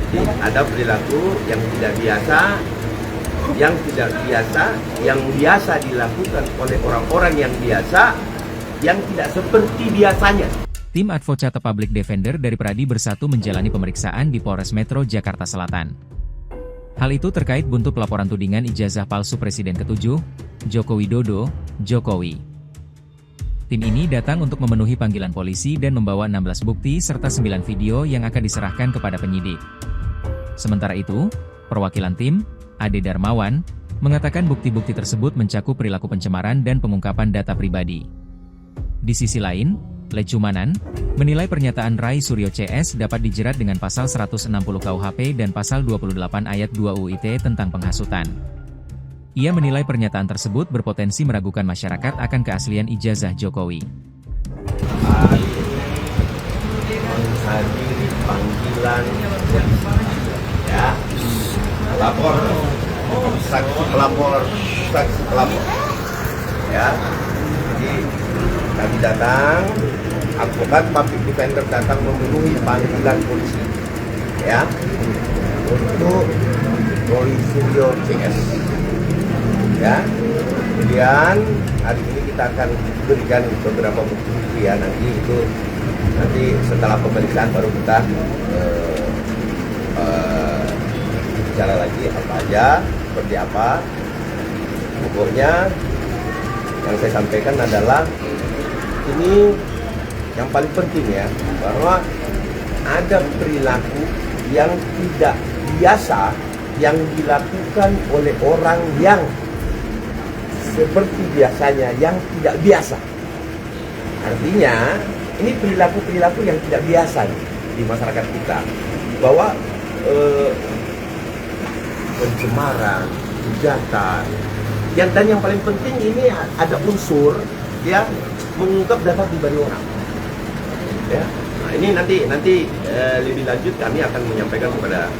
Jadi ada perilaku yang tidak biasa, yang biasa dilakukan oleh orang-orang yang biasa, yang tidak seperti biasanya. Tim Advocate Public Defender dari Pradi Bersatu menjalani pemeriksaan di Polres Metro Jakarta Selatan. Hal itu terkait buntut laporan tudingan ijazah palsu Presiden ke-7, Joko Widodo, Jokowi. Tim ini datang untuk memenuhi panggilan polisi dan membawa 16 bukti serta 9 video yang akan diserahkan kepada penyidik. Sementara itu, perwakilan tim, Ade Darmawan, mengatakan bukti-bukti tersebut mencakup perilaku pencemaran dan pengungkapan data pribadi. Di sisi lain, Lecumanan menilai pernyataan Rai Suryo CS dapat dijerat dengan pasal 160 KUHP dan pasal 28 ayat 2 UU ITE tentang penghasutan. Ia menilai pernyataan tersebut berpotensi meragukan masyarakat akan keaslian ijazah Jokowi. Menghadiri panggilan ya, saksi pelapor ya. Jadi kami datang, advokat public defender datang memenuhi panggilan polisi ya untuk Roy Suryo CS ya. Kemudian hari ini kita akan berikan beberapa bukti ya, nanti setelah pemeriksaan baru kita bicara lagi apa aja, seperti apa. Pokoknya yang saya sampaikan adalah ini yang paling penting ya, bahwa ada perilaku yang tidak biasa yang dilakukan oleh orang yang seperti biasanya, yang tidak biasa. Artinya ini perilaku-perilaku yang tidak biasa nih di masyarakat kita, bahwa pencemaran, hujatan, dan yang paling penting ini ada unsur ya mengungkap data pribadi orang. Ya, nah ini nanti lebih lanjut kami akan menyampaikan kepada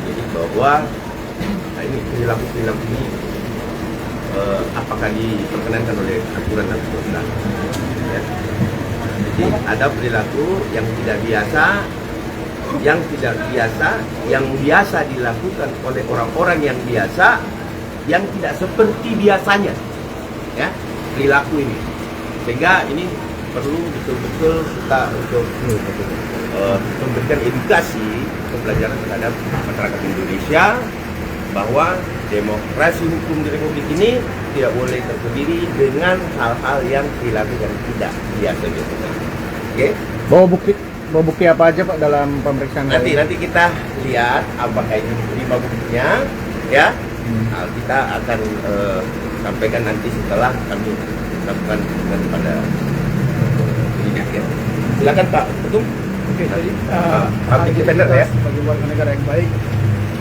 penyidik bahwa nah ini perilaku ini apakah diperkenankan oleh aturan dan perundang. Ya. Jadi ada perilaku yang tidak biasa, yang biasa dilakukan oleh orang-orang yang biasa, yang tidak seperti biasanya. Ya, perilaku ini. Sehingga ini perlu betul-betul kita untuk memberikan edukasi pembelajaran terhadap masyarakat Indonesia bahwa demokrasi hukum di Republik ini tidak boleh terdiri dengan hal-hal yang perilaku yang tidak biasa. Oke? Bawa bukti apa aja Pak dalam pemeriksaan Nanti kita lihat apakah ini 5 buktinya, ya. Nah, kita akan sampaikan nanti setelah kami lakukan pada penyidik ya. Silakan Pak Ketum. Oke, jadi public defender ya. sebagai warga negara yang baik,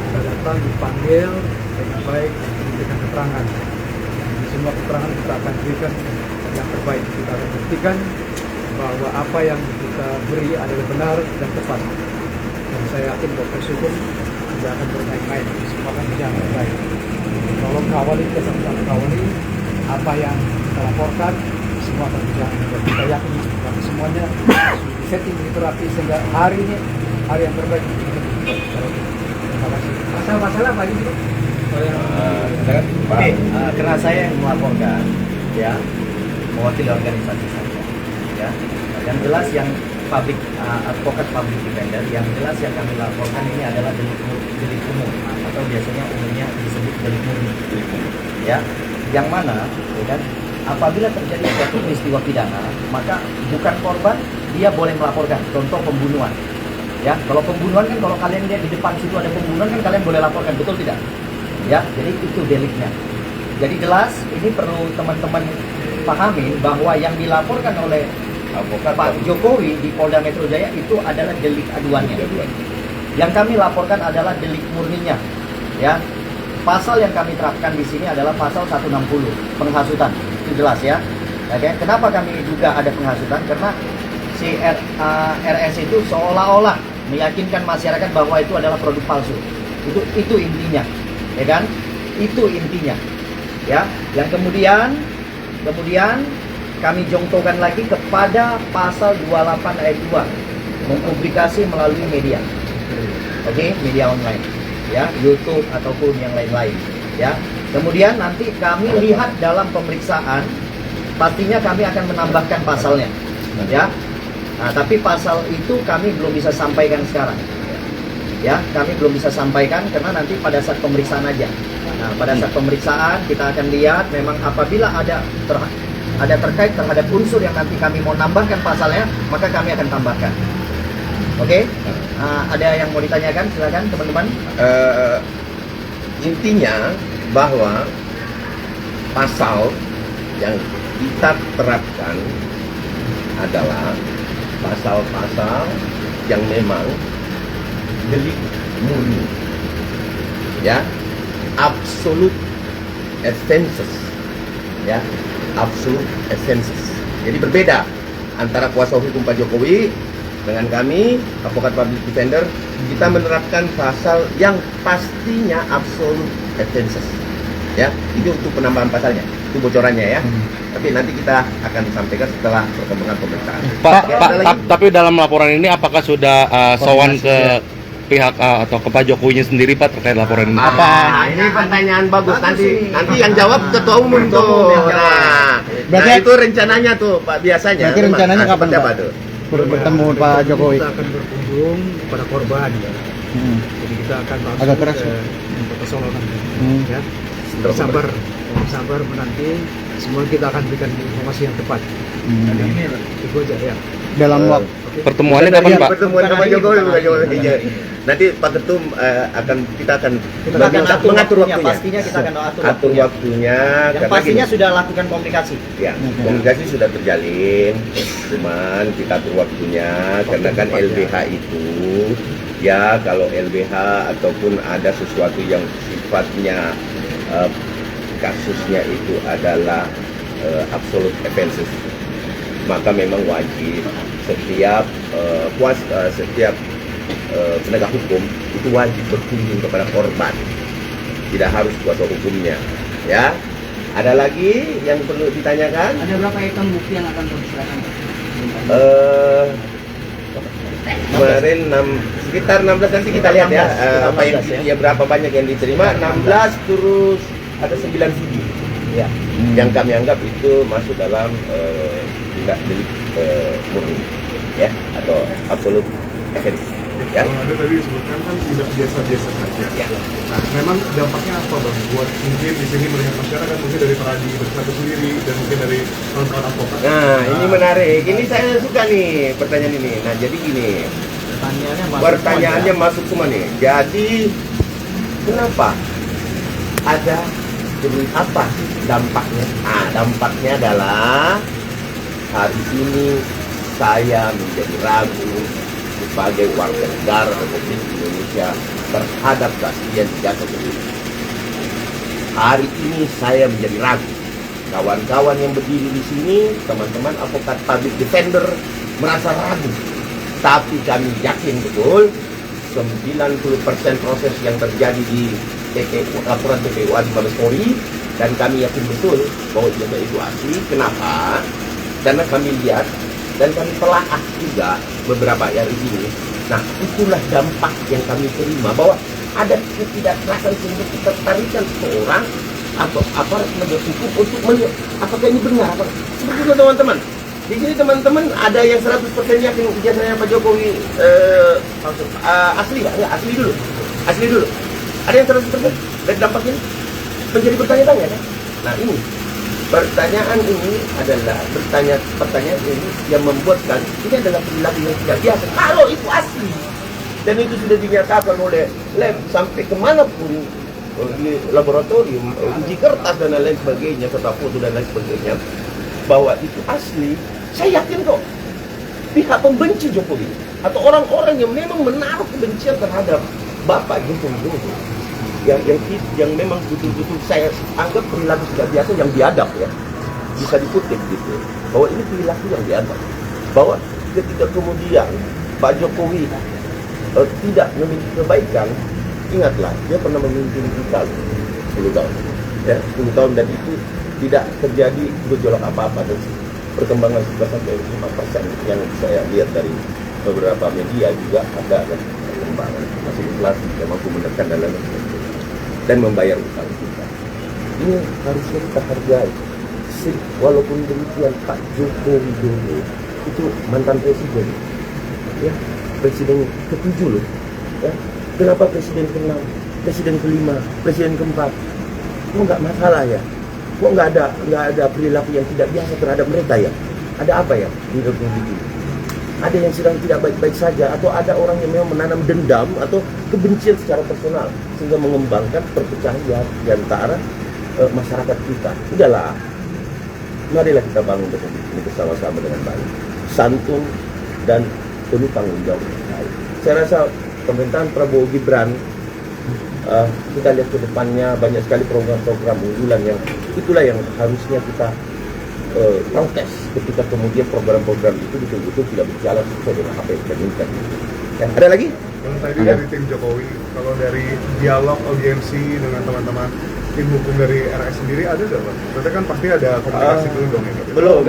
kita datang dipanggil dengan baik, diberikan keterangan. Di semua keterangan kita akan berikan yang terbaik. Kita akan buktikan bahwa apa yang kita beri adalah benar dan tepat. Dan saya yakin bahwa proses hukum tidak akan bermain-main, semua akan berjalan dengan baik. Tolong kawali, kita sama-sama kawali apa yang kita laporkan, semua akan berjalan dengan baik. Kita yakin kami semuanya setting begitu rapi sehingga hari ini hari yang terbaik untuk kita. Terima kasih. Masalah-masalah apa ini? Oke, karena saya yang melaporkan, ya, mewakili organisasi saya, ya. Yang jelas yang advokat public defender, yang jelas yang kami laporkan ini adalah delik umum atau biasanya umumnya disebut delik murni, ya. Yang mana, ya kan, apabila terjadi suatu peristiwa pidana, maka bukan korban dia boleh melaporkan. Contoh pembunuhan, ya. Kalau pembunuhan kan kalau kalian lihat di depan situ ada pembunuhan kan kalian boleh laporkan, betul tidak? Ya, jadi itu deliknya. Jadi jelas ini perlu teman-teman pahami bahwa yang dilaporkan oleh Pak Jokowi di Polda Metro Jaya itu adalah delik aduannya. Yang kami laporkan adalah delik murninya. Ya. Pasal yang kami terapkan di sini adalah pasal 160 penghasutan. Itu jelas ya. Oke, kenapa kami juga ada penghasutan? Karena si RS itu seolah-olah meyakinkan masyarakat bahwa itu adalah produk palsu. Itu intinya. Ya kan? Itu intinya. Ya, yang kemudian kami jongtokan lagi kepada pasal 28 ayat 2 mempublikasi melalui media. Oke, media online, ya, YouTube ataupun yang lain-lain, ya. Kemudian nanti kami lihat dalam pemeriksaan, pastinya kami akan menambahkan pasalnya, ya. Nah, tapi pasal itu kami belum bisa sampaikan sekarang, ya. Kami belum bisa sampaikan karena nanti pada saat pemeriksaan aja. Nah, pada saat pemeriksaan kita akan lihat memang apabila ada terkait terhadap unsur yang nanti kami mau nambahkan pasalnya, maka kami akan tambahkan. Oke? Ada yang mau ditanyakan? Silakan teman-teman. Intinya bahwa pasal yang kita terapkan adalah pasal-pasal yang memang delik murni, ya, absolute offenses, ya, absolute offenses. Jadi berbeda antara kuasa hukum Pak Jokowi dengan kami, advokat public defender. Kita menerapkan pasal yang pastinya absolute offenses, ya. Itu untuk penambahan pasalnya, itu bocorannya, ya. Tapi nanti kita akan sampaikan setelah perkembangan pemeriksaan. Pak, Oke, ada lagi? tapi dalam laporan ini apakah sudah sowan ke pihak atau ke Pak Jokowinya sendiri, Pak, terkait laporan ini? Nah, ini pertanyaan bagus. Nanti yang jawab ketua umum Ketua umum yang tuh. jawab. Nah, Berarti- itu rencananya tuh, Pak, biasanya. Berarti rencananya kapan, seperti apa Pak? tuh? Bertemu Pak Jokowi. Kita akan berkunjung pada korban, ya. Hmm. Jadi kita akan langsung Agak keras, ke Kota Solo nanti, Hmm. ya. Sabar menanti, semua kita akan berikan informasi yang tepat. Itu aja, ya. Dalam waktu Pertemuannya kapan, Pak? Pertemuan sama Jokowi, Pak Jokowi. Nanti Pak Ketum kita akan Kita akan meminta atur mengatur waktunya. waktunya. Pastinya kita akan atur Atur waktunya. waktunya. Yang karena pastinya gini, sudah lakukan komunikasi. ya, komunikasi sudah terjalin, cuman kita atur waktunya karena kan LBH itu, ya, kalau LBH ataupun ada sesuatu yang sifatnya kasusnya itu adalah absolute offenses, maka memang wajib setiap setiap penegak hukum itu wajib berkunjung kepada korban, tidak harus kuasa hukumnya, ya. Ada lagi yang perlu ditanyakan? Ada berapa item bukti yang akan diserahkan? Kemarin sekitar 16, nanti kita lihat ya, 16, apa yang ya. ya, berapa banyak yang diterima. 16 terus ada 9 video Ya. yang kami anggap itu masuk dalam tindak delik murni, ya, atau absolute offense, ya. Kalau ada tadi disebutkan kan tidak biasa-biasa saja. Ya. Nah, memang dampaknya apa, Bang? Buat mungkin di sini melihat masyarakat, mungkin dari Peradi Bersatu sendiri dan mungkin dari kawan-kawan advokat. Nah, ini menarik. Ini saya suka nih pertanyaan ini. Nah, jadi gini, pertanyaannya masuk semua nih. Jadi kenapa ada demi apa dampaknya? Nah, dampaknya adalah hari ini saya menjadi ragu sebagai warga negara Republik Indonesia terhadap keaslian jasa sendiri. Hari ini saya menjadi ragu. Kawan-kawan yang berdiri di sini, teman-teman advokat public defender merasa ragu. Tapi kami yakin betul 90% proses yang terjadi di laporan TPU di Mabes Polri, dan kami yakin betul bahwa itu asli. Kenapa? Karena kami lihat dan kami telaah juga beberapa hari ini. Nah, itulah dampak yang kami terima, bahwa ada ketidakrasan sehingga ketertarikan seseorang atau aparat penegak hukum untuk melihat apakah ini benar. Seperti itu, teman-teman. Di sini teman-teman ada yang 100% yakin ijazahnya Pak Jokowi asli, ya, asli dulu. Ada yang 100% dan dampaknya menjadi bertanya-tanya, kan? Nah, ini pertanyaan ini adalah pertanyaan ini yang membuatkan ini adalah perilaku yang tidak biasa. Kalau itu asli dan itu sudah dinyatakan oleh lab sampai kemanapun, di laboratorium, uji kertas dan lain sebagainya, serta foto dan lain sebagainya, bahwa itu asli, saya yakin kok pihak pembenci Jokowi atau orang-orang yang memang menaruh kebencian terhadap Bapak Jokowi Widodo, yang memang betul-betul saya anggap perilaku tidak biasa yang biadab, ya, bisa dikutip gitu, bahwa ini perilaku yang biadab, bahwa ketika kemudian Pak Jokowi tidak memiliki kebaikan, ingatlah dia pernah memimpin kita 10 tahun, ya, 10 tahun, dan itu tidak terjadi gejolak apa-apa, dan perkembangan sudah sampai 5% yang saya lihat dari beberapa media juga ada, kan. berkembang, masih ikhlas, tidak mampu menekan dan lain sebagainya, dan membayar utang kita. Ini harusnya kita hargai. Walaupun demikian, Pak Joko Widodo itu mantan presiden, ya, presiden ke-7 loh. Ya. Kenapa presiden ke-6, presiden ke-5, presiden ke-4? Kok nggak masalah ya? Kok nggak ada perilaku yang tidak biasa terhadap mereka ya? Ada apa ya di Republik ini? Ada yang sedang tidak baik-baik saja, atau ada orang yang memang menanam dendam atau kebencian secara personal sehingga mengembangkan perpecahan di antara masyarakat kita. Udahlah, marilah kita bangun Republik ini bersama-sama dengan baik, santun dan penuh tanggung jawab. Saya rasa pemerintahan Prabowo Gibran, kita lihat ke depannya banyak sekali program-program unggulan yang itulah yang harusnya kita protes ketika kemudian program-program itu betul-betul tidak berjalan sesuai dengan apa yang kita inginkan. Ya, ada lagi? Yang tadi dari tim Jokowi, kalau dari dialog audiensi dengan teman-teman tim hukum dari RS sendiri ada nggak Pak? Berarti kan pasti ada komunikasi dulu dong ya Pak? Belum.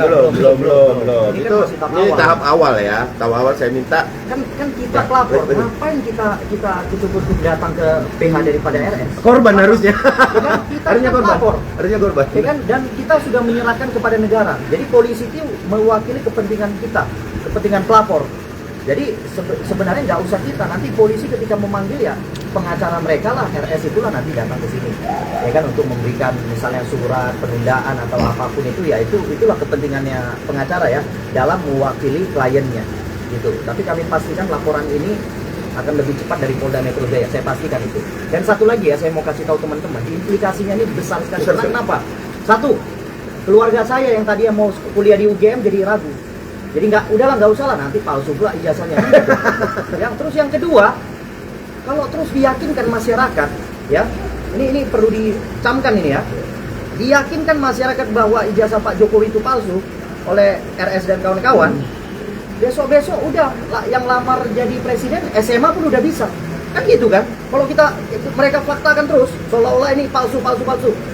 Ini kan Itu masih tahap ini awal. tahap awal ya. Tahap awal saya minta Kan kita pelapor, betul. ngapain kita betul-betul datang ke PH daripada RS? korban harusnya. Ya kan, kita Harusnya kan korban. pelapor. Harusnya korban. Ya kan, dan kita sudah menyerahkan kepada negara. Jadi polisi itu mewakili kepentingan kita, kepentingan pelapor. Jadi sebenarnya nggak usah kita, nanti polisi ketika memanggil ya pengacara mereka lah, RS itulah nanti datang ke sini, ya kan, untuk memberikan misalnya surat penundaan atau apapun itu, ya itulah kepentingannya pengacara ya dalam mewakili kliennya gitu. Tapi kami pastikan laporan ini akan lebih cepat dari Polda Metro Jaya, saya pastikan itu. Dan satu lagi ya, saya mau kasih tahu teman-teman, implikasinya ini besar sekali. Besar sekali. Kenapa? Satu, keluarga saya yang tadi mau kuliah di UGM jadi ragu. Jadi nggak usah lah, nanti palsu pula ijazahnya. Yang terus yang kedua, kalau terus diyakinkan masyarakat, ya, ini perlu dicamkan ini ya, diyakinkan masyarakat bahwa ijazah Pak Jokowi itu palsu oleh RS dan kawan-kawan, besok-besok udah yang lamar jadi presiden SMA pun udah bisa, kan gitu kan? Kalau mereka faktakan terus, seolah-olah ini palsu,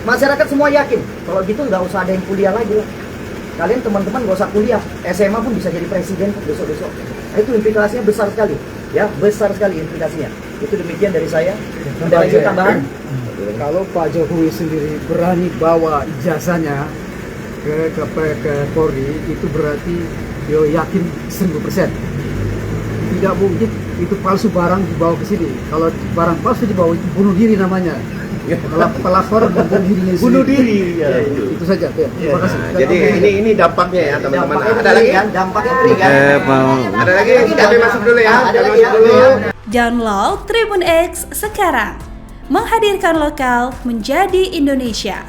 masyarakat semua yakin. Kalau gitu nggak usah ada yang kuliah lagi lah. Kalian teman-teman gak usah kuliah, SMA pun bisa jadi presiden besok-besok. Nah, itu implikasinya besar sekali, ya, besar sekali implikasinya. Itu demikian dari saya. Ada lagi tambahan? Kalau Pak Jokowi sendiri berani bawa ijazahnya ke Polri, itu berarti dia yakin 1000%. Tidak mungkin itu palsu barang dibawa ke sini. Kalau barang palsu dibawa, bunuh diri namanya. Kalau pelapor bunuh diri. Ya, Itu saja. Ya. Terima kasih. Nah, jadi ini dampaknya ya teman-teman. Ada lagi ya? Dampaknya kan? Ada lagi? Kami masuk dulu ya. Ada Kami lagi masuk dulu. Download Tribun X sekarang. Menghadirkan lokal menjadi Indonesia.